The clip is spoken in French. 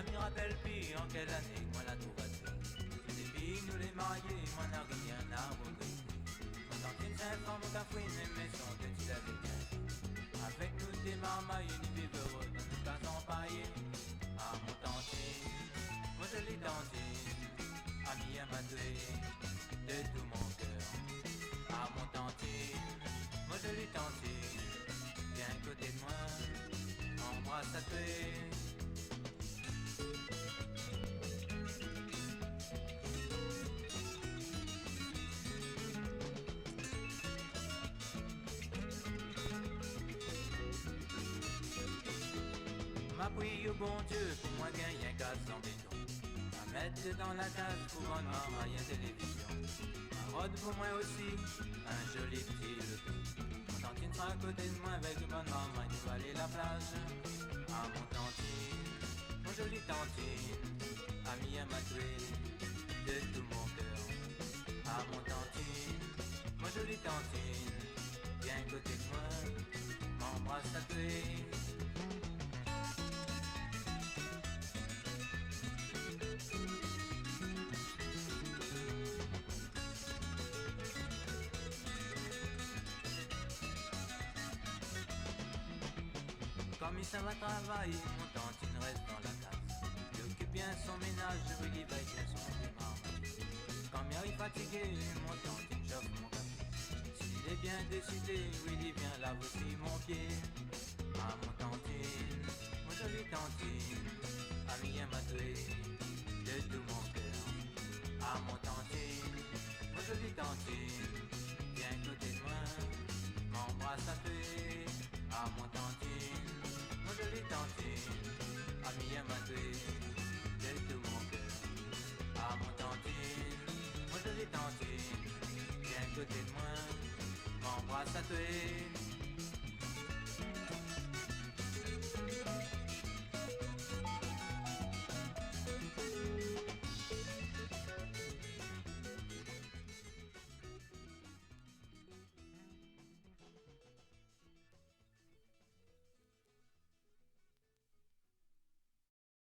m'y rappelle plus en quelle année moi la trouvasse. C'est des filles, nous les mariés, moi n'a rien à regretter. Mon tantine s'informe qu'à fouiner, mais son tête il avait bien. Avec nous des marmailles, une vive heureux dans nos cases empaillées. Ah mon tantine, mon jolie tantine, amie à m'adouer de tout mon cœur. Ah mon tantine, mon jolie tantine, viens à côté de moi, embrasse à tuer. M'a prié au bon Dieu pour moi gagner un casse en béton. À mettre dans la case pour un maman et une télévision. Ma rode pour moi aussi, un joli petit loto. Mon tantine sera à côté de moi avec une bonne maman, il va aller la plage. Ah mon tantine, mon joli tantine, ami à m'atouer de tout mon cœur. Ah mon tantine, mon joli tantine, viens à côté de moi, m'embrasse à tuer. Comme il s'en va travailler, mon tantine reste dans la case. Il occupe bien son ménage, je lui livre bien son démarrage. Quand il arrive fatigué, mon tantine chauffe mon café. S'il est bien décidé, Willy vient là aussi mon pied. Ah mon tantine, mon joli tantine, ami à m'atouer de tout mon cœur. Ah mon tantine, mon joli tantine, viens à côté de moi, m'embrasse à tuer. Ah mon tantine, mon joli tantine, ami à m'atouer de tout mon cœur. Ah mon tantine, mon joli tantine, viens à côté de moi, m'embrasse à tuer.